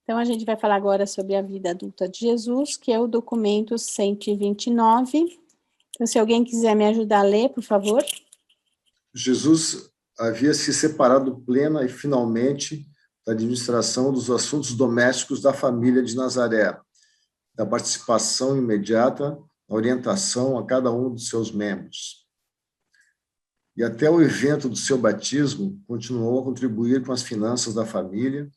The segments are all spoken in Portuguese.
Então, a gente vai falar agora sobre a vida adulta de Jesus, que é o documento 129. Então, se alguém quiser me ajudar a ler, por favor. Jesus havia se separado plena e finalmente da administração dos assuntos domésticos da família de Nazaré, da participação imediata, da orientação a cada um dos seus membros. E até o evento do seu batismo, continuou a contribuir com as finanças da família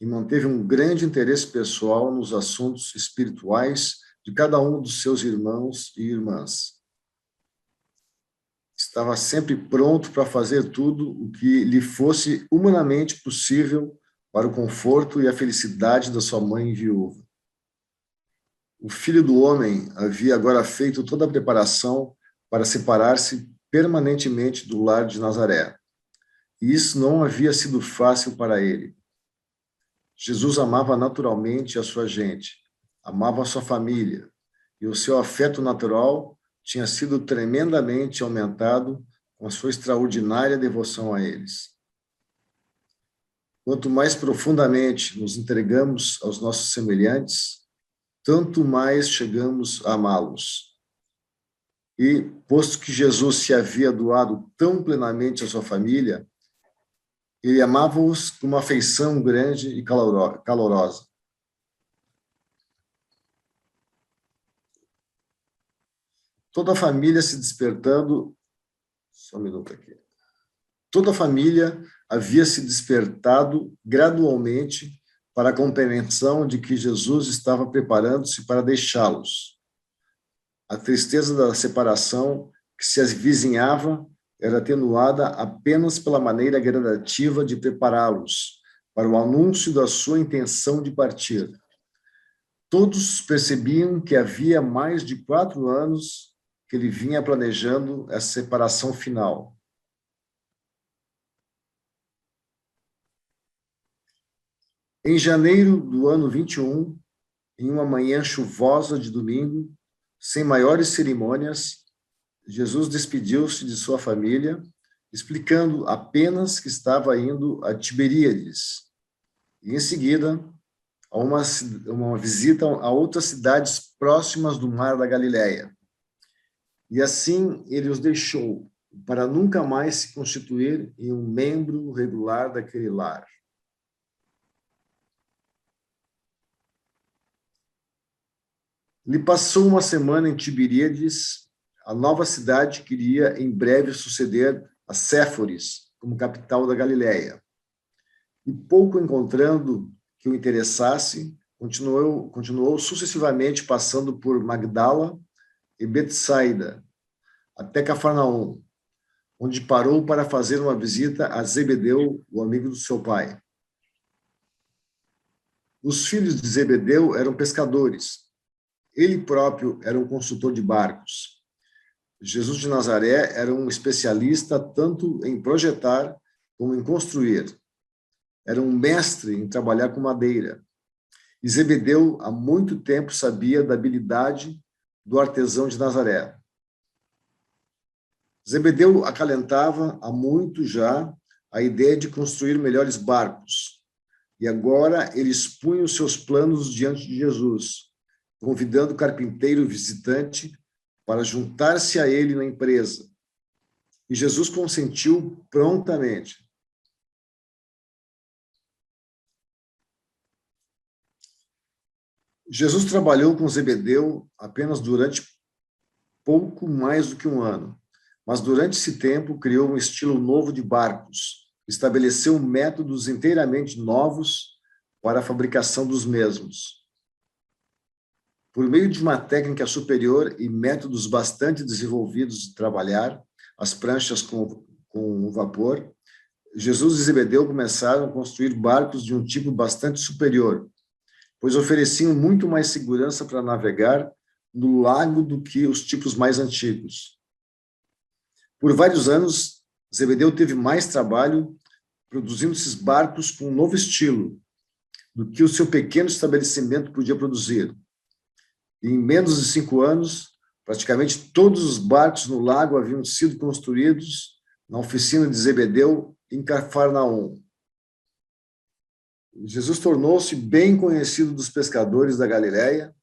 e manteve um grande interesse pessoal nos assuntos espirituais de cada um dos seus irmãos e irmãs. Estava sempre pronto para fazer tudo o que lhe fosse humanamente possível para o conforto e a felicidade da sua mãe viúva. O Filho do Homem havia agora feito toda a preparação para separar-se permanentemente do lar de Nazaré. E isso não havia sido fácil para ele. Jesus amava naturalmente a sua gente, amava a sua família, e o seu afeto natural tinha sido tremendamente aumentado com a sua extraordinária devoção a eles. Quanto mais profundamente nos entregamos aos nossos semelhantes, tanto mais chegamos a amá-los. E, posto que Jesus se havia doado tão plenamente à sua família, ele amava-os com uma afeição grande e calorosa. Toda a família se despertando... Só um minuto aqui. Toda a família havia se despertado gradualmente para a compreensão de que Jesus estava preparando-se para deixá-los. A tristeza da separação que se avizinhava era atenuada apenas pela maneira gradativa de prepará-los para o anúncio da sua intenção de partir. Todos percebiam que havia mais de 4 anos que ele vinha planejando essa separação final. Em janeiro do ano 21, em uma manhã chuvosa de domingo, sem maiores cerimônias, Jesus despediu-se de sua família, explicando apenas que estava indo a Tiberíades, e em seguida a uma visita a outras cidades próximas do Mar da Galileia. E assim ele os deixou, para nunca mais se constituir em um membro regular daquele lar. Lhe passou uma semana em Tiberíades, a nova cidade que iria em breve suceder a Séforis, como capital da Galileia. E pouco encontrando que o interessasse, continuou sucessivamente passando por Magdala e Betsaida, até Cafarnaum, onde parou para fazer uma visita a Zebedeu, o amigo do seu pai. Os filhos de Zebedeu eram pescadores. Ele próprio era um consultor de barcos. Jesus de Nazaré era um especialista tanto em projetar como em construir. Era um mestre em trabalhar com madeira. E Zebedeu, há muito tempo, sabia da habilidade do artesão de Nazaré. Zebedeu acalentava há muito já a ideia de construir melhores barcos. E agora ele expunha os seus planos diante de Jesus, convidando o carpinteiro visitante para juntar-se a ele na empresa. E Jesus consentiu prontamente. Jesus trabalhou com Zebedeu apenas durante pouco mais do que 1 ano, mas durante esse tempo criou um estilo novo de barcos, estabeleceu métodos inteiramente novos para a fabricação dos mesmos. Por meio de uma técnica superior e métodos bastante desenvolvidos de trabalhar as pranchas com vapor, Jesus e Zebedeu começaram a construir barcos de um tipo bastante superior, pois ofereciam muito mais segurança para navegar no lago do que os tipos mais antigos. Por vários anos, Zebedeu teve mais trabalho produzindo esses barcos com um novo estilo do que o seu pequeno estabelecimento podia produzir. E em menos de 5 anos, praticamente todos os barcos no lago haviam sido construídos na oficina de Zebedeu, em Cafarnaum. Jesus tornou-se bem conhecido dos pescadores da Galileia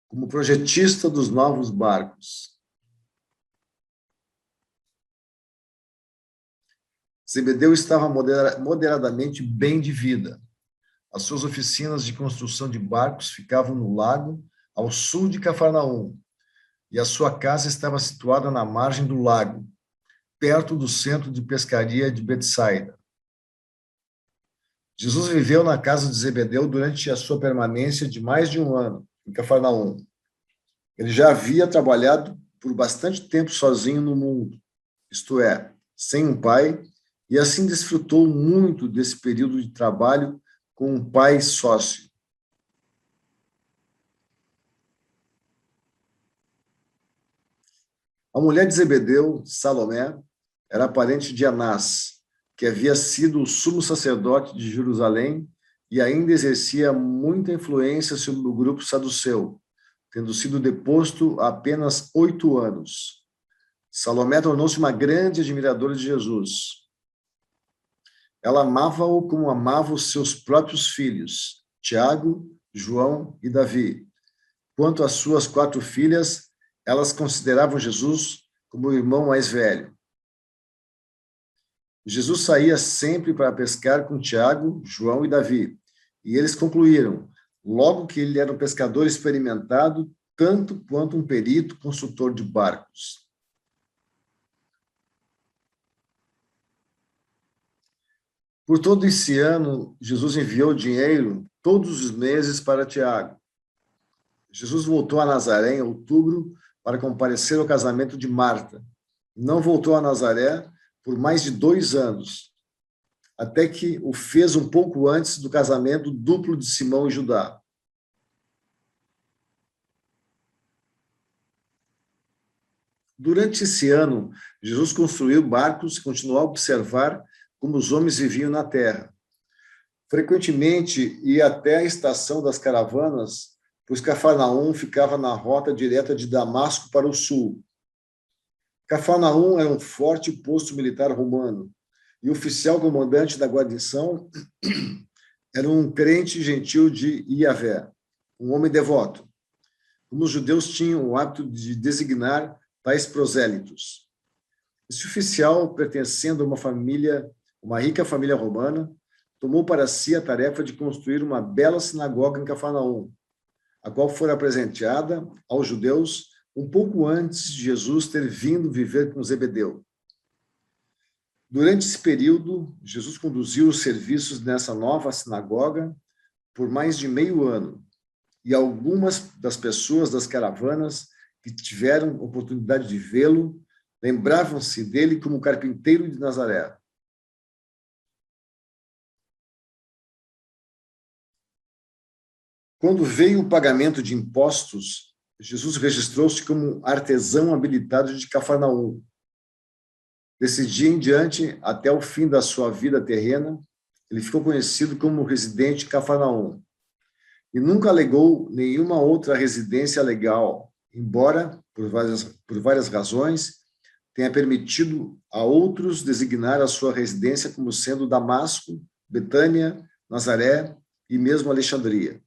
como projetista dos novos barcos. Zebedeu estava moderadamente bem de vida. As suas oficinas de construção de barcos ficavam no lago, ao sul de Cafarnaum, e a sua casa estava situada na margem do lago, perto do centro de pescaria de Betsaida. Jesus viveu na casa de Zebedeu durante a sua permanência de mais de um ano em Cafarnaum. Ele já havia trabalhado por bastante tempo sozinho no mundo, isto é, sem um pai, e assim desfrutou muito desse período de trabalho com um pai sócio. A mulher de Zebedeu, Salomé, era parente de Anás, que havia sido o sumo sacerdote de Jerusalém e ainda exercia muita influência sobre o grupo saduceu, tendo sido deposto há apenas 8 anos. Salomé tornou-se uma grande admiradora de Jesus. Ela amava-o como amava os seus próprios filhos, Tiago, João e Davi. Quanto às suas 4 filhas, elas consideravam Jesus como o irmão mais velho. Jesus saía sempre para pescar com Tiago, João e Davi, e eles concluíram, logo que ele era um pescador experimentado, tanto quanto um perito construtor de barcos. Por todo esse ano, Jesus enviou dinheiro todos os meses para Tiago. Jesus voltou a Nazaré em outubro para comparecer ao casamento de Marta. Não voltou a Nazaré por mais de 2 anos, até que o fez um pouco antes do casamento duplo de Simão e Judá. Durante esse ano, Jesus construiu barcos e continuou a observar como os homens viviam na terra. Frequentemente ia até a estação das caravanas, pois Cafarnaum ficava na rota direta de Damasco para o sul. Cafarnaum era um forte posto militar romano, e o oficial comandante da guarnição era um crente gentil de Iavé, um homem devoto. Como os judeus tinham o hábito de designar tais prosélitos. Esse oficial, pertencendo a uma rica família romana, tomou para si a tarefa de construir uma bela sinagoga em Cafarnaum, a qual fora presenteada aos judeus um pouco antes de Jesus ter vindo viver com Zebedeu. Durante esse período, Jesus conduziu os serviços nessa nova sinagoga por mais de meio ano, e algumas das pessoas das caravanas que tiveram oportunidade de vê-lo lembravam-se dele como carpinteiro de Nazaré. Quando veio o pagamento de impostos, Jesus registrou-se como artesão habilitado de Cafarnaum. Desse dia em diante, até o fim da sua vida terrena, ele ficou conhecido como residente de Cafarnaum. E nunca alegou nenhuma outra residência legal, embora, por várias razões, tenha permitido a outros designar a sua residência como sendo Damasco, Betânia, Nazaré e mesmo Alexandria.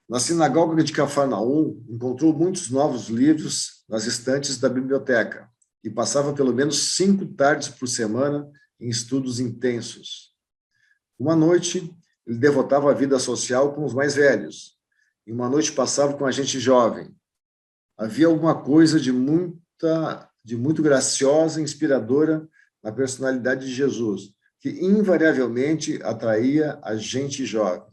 Na sinagoga de Cafarnaum, encontrou muitos novos livros nas estantes da biblioteca e passava pelo menos 5 tardes por semana em estudos intensos. Uma noite, ele devotava a vida social com os mais velhos, e uma noite passava com a gente jovem. Havia alguma coisa de muito graciosa e inspiradora na personalidade de Jesus, que invariavelmente atraía a gente jovem.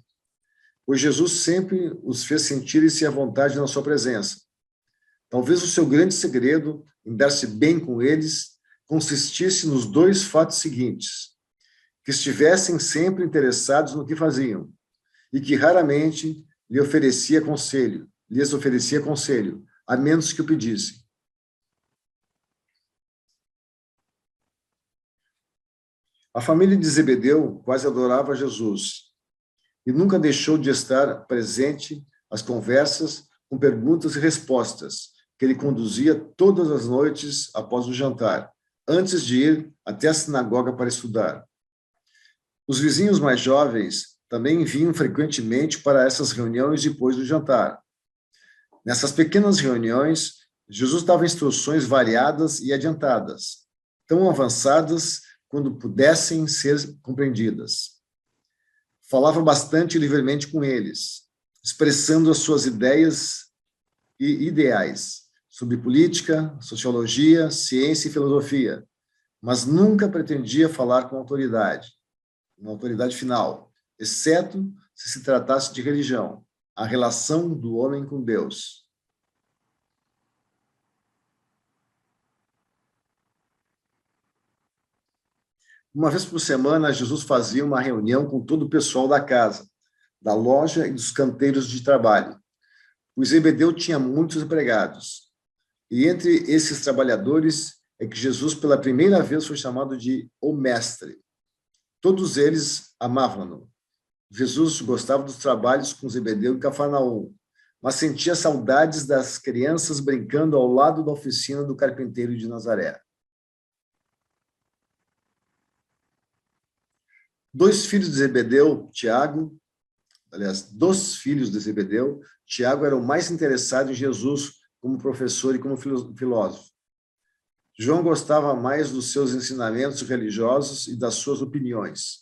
Pois Jesus sempre os fez sentir-se à vontade na sua presença. Talvez o seu grande segredo em dar-se bem com eles consistisse nos 2 fatos seguintes: que estivessem sempre interessados no que faziam e que raramente lhes oferecia conselho, a menos que o pedissem. A família de Zebedeu quase adorava Jesus e nunca deixou de estar presente às conversas com perguntas e respostas que ele conduzia todas as noites após o jantar, antes de ir até a sinagoga para estudar. Os vizinhos mais jovens também vinham frequentemente para essas reuniões depois do jantar. Nessas pequenas reuniões, Jesus dava instruções variadas e adiantadas, tão avançadas quando pudessem ser compreendidas. Falava bastante livremente com eles, expressando as suas ideias e ideais sobre política, sociologia, ciência e filosofia, mas nunca pretendia falar com autoridade, uma autoridade final, exceto se tratasse de religião, a relação do homem com Deus. Uma vez por semana, Jesus fazia uma reunião com todo o pessoal da casa, da loja e dos canteiros de trabalho. O Zebedeu tinha muitos empregados, e entre esses trabalhadores é que Jesus, pela primeira vez, foi chamado de o Mestre. Todos eles amavam-no. Jesus gostava dos trabalhos com Zebedeu em Cafarnaum, mas sentia saudades das crianças brincando ao lado da oficina do carpinteiro de Nazaré. Dos filhos de Zebedeu, Tiago era o mais interessado em Jesus como professor e como filósofo. João gostava mais dos seus ensinamentos religiosos e das suas opiniões.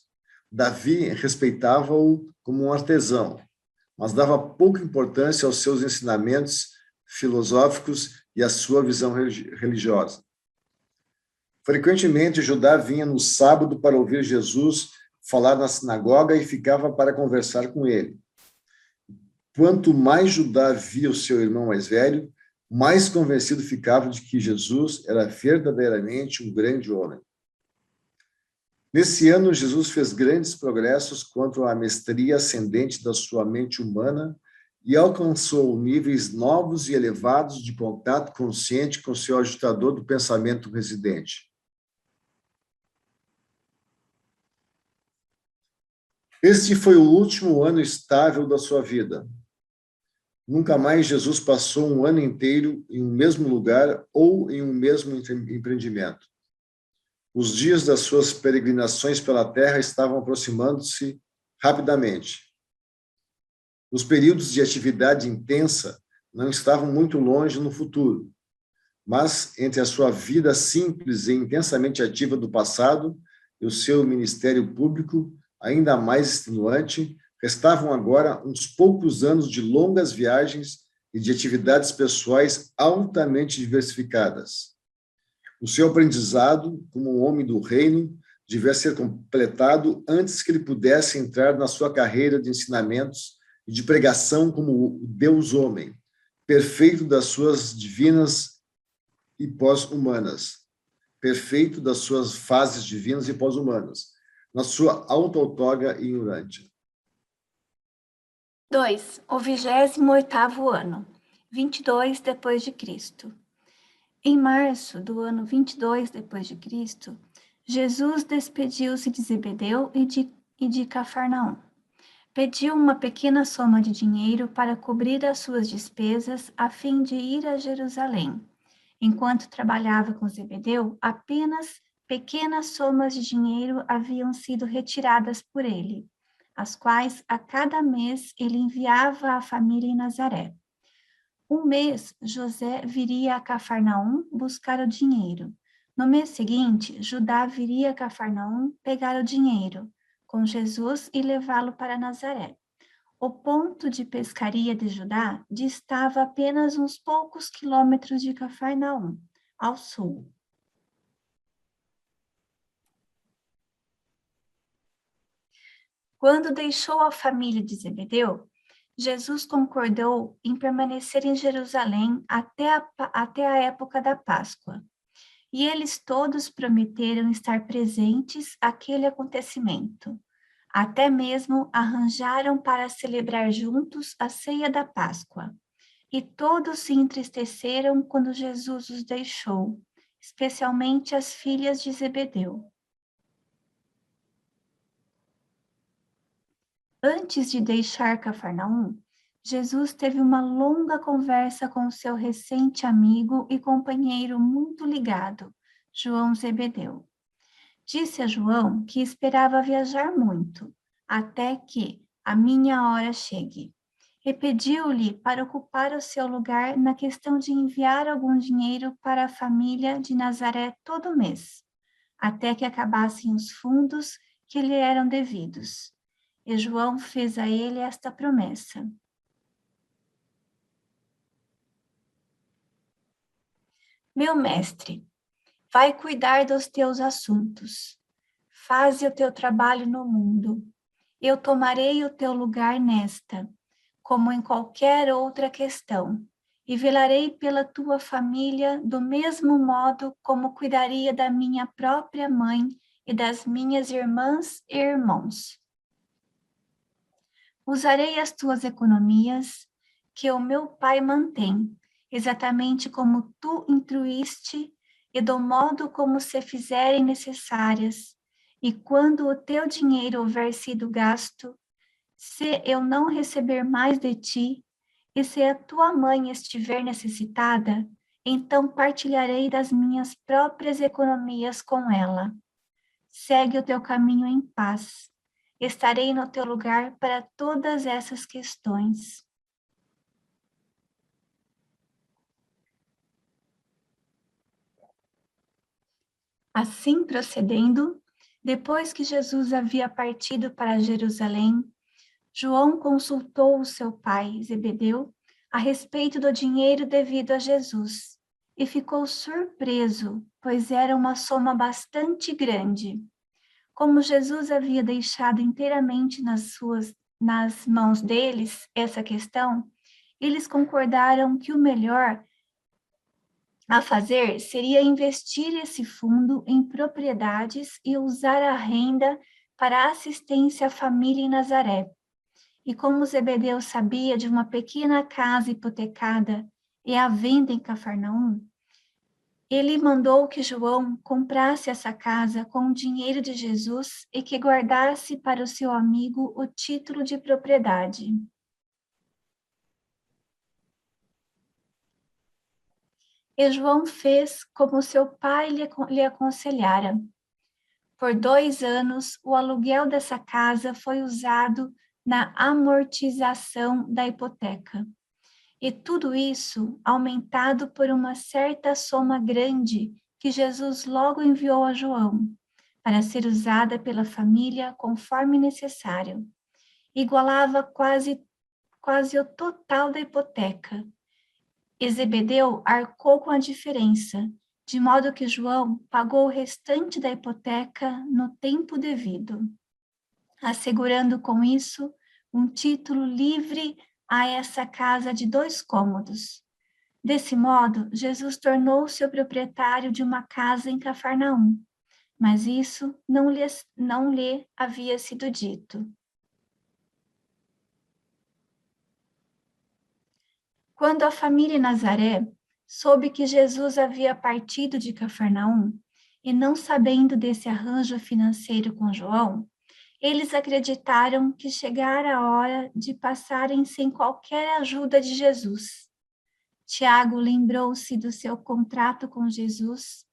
Davi respeitava-o como um artesão, mas dava pouca importância aos seus ensinamentos filosóficos e à sua visão religiosa. Frequentemente, Judá vinha no sábado para ouvir Jesus falar na sinagoga e ficava para conversar com ele. Quanto mais Judá via o seu irmão mais velho, mais convencido ficava de que Jesus era verdadeiramente um grande homem. Nesse ano, Jesus fez grandes progressos quanto à mestria ascendente da sua mente humana e alcançou níveis novos e elevados de contato consciente com seu agitador do pensamento residente. Este foi o último ano estável da sua vida. Nunca mais Jesus passou um ano inteiro em um mesmo lugar ou em um mesmo empreendimento. Os dias das suas peregrinações pela terra estavam aproximando-se rapidamente. Os períodos de atividade intensa não estavam muito longe no futuro, mas entre a sua vida simples e intensamente ativa do passado e o seu ministério público, ainda mais extenuante, restavam agora uns poucos anos de longas viagens e de atividades pessoais altamente diversificadas. O seu aprendizado, como um homem do reino, devia ser completado antes que ele pudesse entrar na sua carreira de ensinamentos e de pregação como o Deus-homem, perfeito das suas divinas e pós-humanas, perfeito das suas fases divinas e pós-humanas, na sua auto-outorga ignorante. 2. O 28º ano, 22 depois de Cristo. Em março do ano 22 depois de Cristo, Jesus despediu-se de Zebedeu e de Cafarnaum. Pediu uma pequena soma de dinheiro para cobrir as suas despesas a fim de ir a Jerusalém. Enquanto trabalhava com Zebedeu, apenas pequenas somas de dinheiro haviam sido retiradas por ele, as quais a cada mês ele enviava à família em Nazaré. Um mês, José viria a Cafarnaum buscar o dinheiro. No mês seguinte, Judá viria a Cafarnaum pegar o dinheiro com Jesus e levá-lo para Nazaré. O ponto de pescaria de Judá distava apenas uns poucos quilômetros de Cafarnaum, ao sul. Quando deixou a família de Zebedeu, Jesus concordou em permanecer em Jerusalém até a época da Páscoa. E eles todos prometeram estar presentes àquele acontecimento. Até mesmo arranjaram para celebrar juntos a ceia da Páscoa. E todos se entristeceram quando Jesus os deixou, especialmente as filhas de Zebedeu. Antes de deixar Cafarnaum, Jesus teve uma longa conversa com seu recente amigo e companheiro muito ligado, João Zebedeu. Disse a João que esperava viajar muito, até que a minha hora chegue. E pediu-lhe para ocupar o seu lugar na questão de enviar algum dinheiro para a família de Nazaré todo mês, até que acabassem os fundos que lhe eram devidos. E João fez a ele esta promessa: Meu mestre, vai cuidar dos teus assuntos. Faze o teu trabalho no mundo. Eu tomarei o teu lugar nesta, como em qualquer outra questão, e velarei pela tua família do mesmo modo como cuidaria da minha própria mãe e das minhas irmãs e irmãos. Usarei as tuas economias, que o meu pai mantém, exatamente como tu instruíste, e do modo como se fizerem necessárias. E quando o teu dinheiro houver sido gasto, se eu não receber mais de ti, e se a tua mãe estiver necessitada, então partilharei das minhas próprias economias com ela. Segue o teu caminho em paz. Estarei no teu lugar para todas essas questões. Assim procedendo, depois que Jesus havia partido para Jerusalém, João consultou o seu pai, Zebedeu, a respeito do dinheiro devido a Jesus e ficou surpreso, pois era uma soma bastante grande. Como Jesus havia deixado inteiramente nas mãos deles essa questão, eles concordaram que o melhor a fazer seria investir esse fundo em propriedades e usar a renda para assistência à família em Nazaré. E como Zebedeu sabia de uma pequena casa hipotecada e à venda em Cafarnaum, ele mandou que João comprasse essa casa com o dinheiro de Jesus e que guardasse para o seu amigo o título de propriedade. E João fez como seu pai lhe aconselhara. Por 2 anos, o aluguel dessa casa foi usado na amortização da hipoteca. E tudo isso aumentado por uma certa soma grande que Jesus logo enviou a João, para ser usada pela família conforme necessário. Igualava quase o total da hipoteca. E Zebedeu arcou com a diferença, de modo que João pagou o restante da hipoteca no tempo devido, assegurando com isso um título livre a essa casa de 2 cômodos. Desse modo, Jesus tornou-se o proprietário de uma casa em Cafarnaum, mas isso não lhe havia sido dito. Quando a família em Nazaré soube que Jesus havia partido de Cafarnaum, e não sabendo desse arranjo financeiro com João, eles acreditaram que chegara a hora de passarem sem qualquer ajuda de Jesus. Tiago lembrou-se do seu contrato com Jesus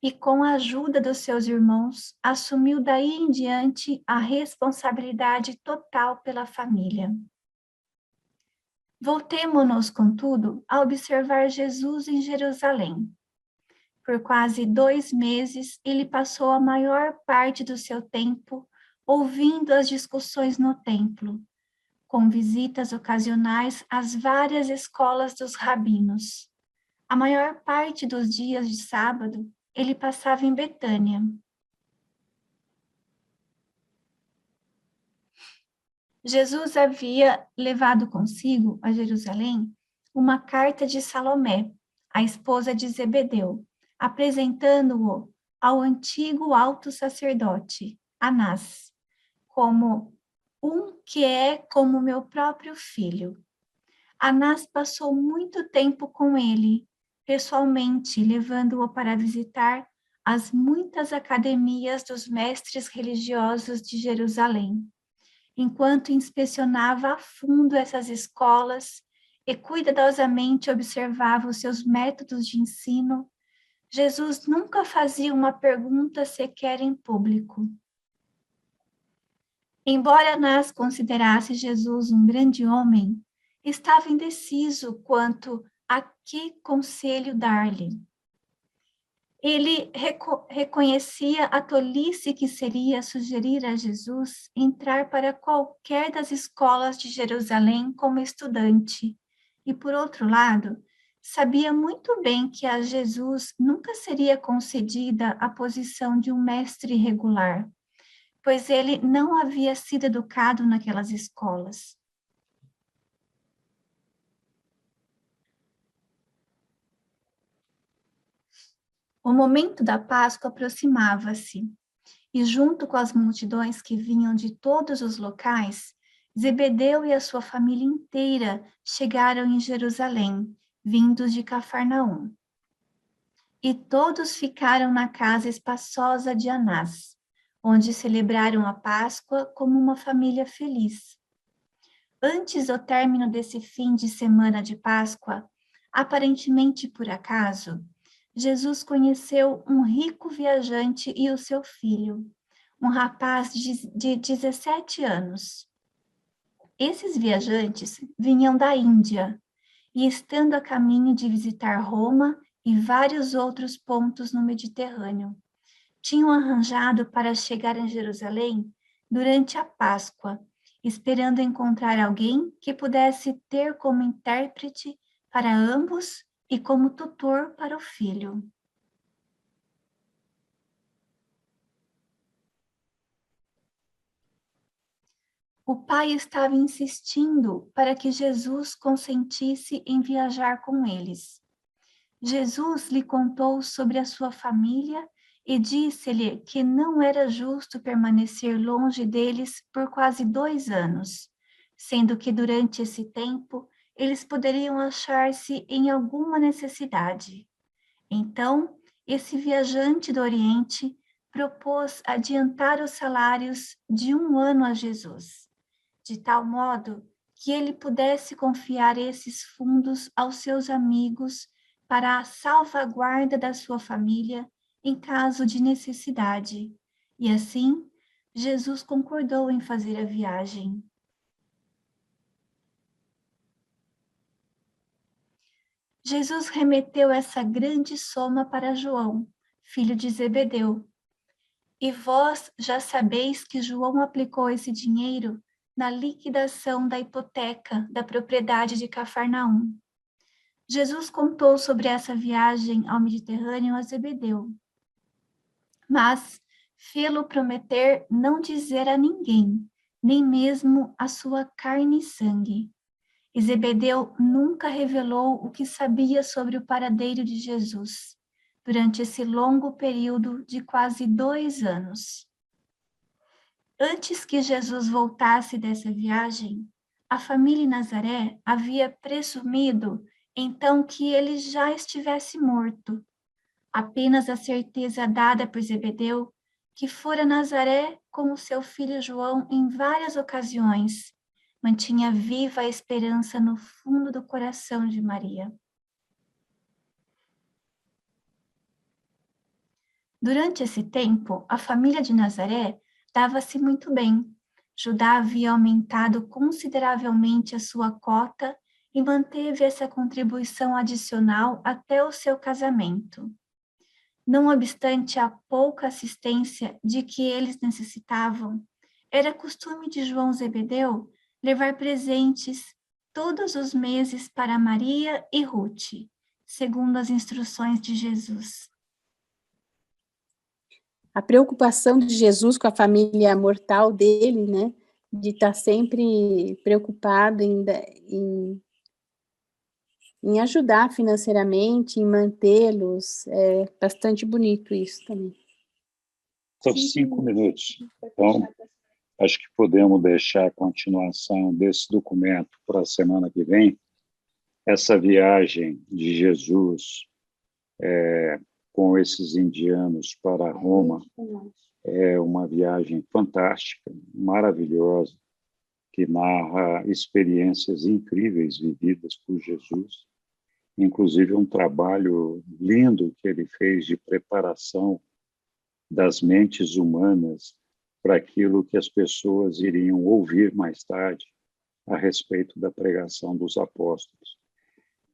e, com a ajuda dos seus irmãos, assumiu daí em diante a responsabilidade total pela família. Voltemo-nos, contudo, a observar Jesus em Jerusalém. Por quase 2 meses, ele passou a maior parte do seu tempo ouvindo as discussões no templo, com visitas ocasionais às várias escolas dos rabinos. A maior parte dos dias de sábado, ele passava em Betânia. Jesus havia levado consigo a Jerusalém uma carta de Salomé, a esposa de Zebedeu, apresentando-o ao antigo alto sacerdote, Anás, como um que é como meu próprio filho. Anás passou muito tempo com ele, pessoalmente, levando-o para visitar as muitas academias dos mestres religiosos de Jerusalém, enquanto inspecionava a fundo essas escolas e cuidadosamente observava os seus métodos de ensino. Jesus nunca fazia uma pergunta sequer em público. Embora Anás considerasse Jesus um grande homem, estava indeciso quanto a que conselho dar-lhe. Ele reconhecia a tolice que seria sugerir a Jesus entrar para qualquer das escolas de Jerusalém como estudante. E, por outro lado, sabia muito bem que a Jesus nunca seria concedida a posição de um mestre regular, pois ele não havia sido educado naquelas escolas. O momento da Páscoa aproximava-se, e junto com as multidões que vinham de todos os locais, Zebedeu e a sua família inteira chegaram em Jerusalém, vindos de Cafarnaum. E todos ficaram na casa espaçosa de Anás, onde celebraram a Páscoa como uma família feliz. Antes do término desse fim de semana de Páscoa, aparentemente por acaso, Jesus conheceu um rico viajante e o seu filho, um rapaz de 17 anos. Esses viajantes vinham da Índia e, estando a caminho de visitar Roma e vários outros pontos no Mediterrâneo, tinham arranjado para chegar em Jerusalém durante a Páscoa, esperando encontrar alguém que pudesse ter como intérprete para ambos e como tutor para o filho. O pai estava insistindo para que Jesus consentisse em viajar com eles. Jesus lhe contou sobre a sua família e disse-lhe que não era justo permanecer longe deles por quase 2 anos, sendo que durante esse tempo eles poderiam achar-se em alguma necessidade. Então, esse viajante do Oriente propôs adiantar os salários de 1 ano a Jesus, de tal modo que ele pudesse confiar esses fundos aos seus amigos para a salvaguarda da sua família em caso de necessidade. E assim, Jesus concordou em fazer a viagem. Jesus remeteu essa grande soma para João, filho de Zebedeu. E vós já sabeis que João aplicou esse dinheiro na liquidação da hipoteca da propriedade de Cafarnaum. Jesus contou sobre essa viagem ao Mediterrâneo a Zebedeu, mas fê-lo prometer não dizer a ninguém, nem mesmo a sua carne e sangue. E Zebedeu nunca revelou o que sabia sobre o paradeiro de Jesus, durante esse longo período de quase 2 anos. Antes que Jesus voltasse dessa viagem, a família em Nazaré havia presumido então que ele já estivesse morto. Apenas a certeza dada por Zebedeu, que fora a Nazaré com o seu filho João em várias ocasiões, mantinha viva a esperança no fundo do coração de Maria. Durante esse tempo, a família de Nazaré dava-se muito bem. Judá havia aumentado consideravelmente a sua cota e manteve essa contribuição adicional até o seu casamento. Não obstante a pouca assistência de que eles necessitavam, era costume de João Zebedeu levar presentes todos os meses para Maria e Ruth, segundo as instruções de Jesus. A preocupação de Jesus com a família mortal dele, né, de estar sempre preocupado em ajudar financeiramente, em mantê-los, é bastante bonito isso também. São 5 minutos. Então, acho que podemos deixar a continuação desse documento para a semana que vem. Essa viagem de Jesus com esses indianos para Roma é uma viagem fantástica, maravilhosa, que narra experiências incríveis vividas por Jesus inclusive um trabalho lindo que ele fez de preparação das mentes humanas para aquilo que as pessoas iriam ouvir mais tarde a respeito da pregação dos apóstolos.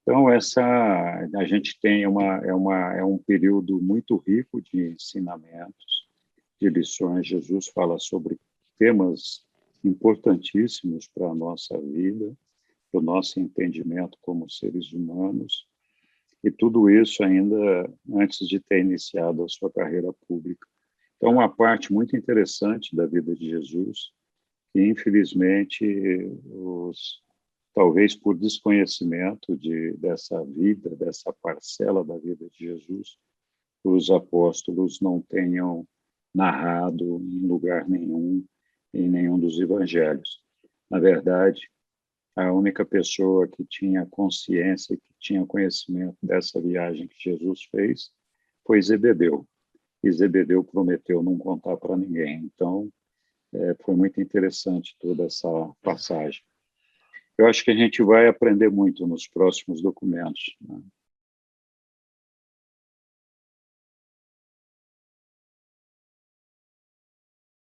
Então, a gente tem um período muito rico de ensinamentos, de lições. Jesus fala sobre temas importantíssimos para a nossa vida, para o nosso entendimento como seres humanos, e tudo isso ainda antes de ter iniciado a sua carreira pública. Então, uma parte muito interessante da vida de Jesus, que infelizmente, talvez por desconhecimento dessa vida, dessa parcela da vida de Jesus, os apóstolos não tenham narrado em lugar nenhum, em nenhum dos evangelhos. Na verdade, a única pessoa que tinha consciência, que tinha conhecimento dessa viagem que Jesus fez, foi Zebedeu. E Zebedeu prometeu não contar para ninguém. Então, foi muito interessante toda essa passagem. Eu acho que a gente vai aprender muito nos próximos documentos, né?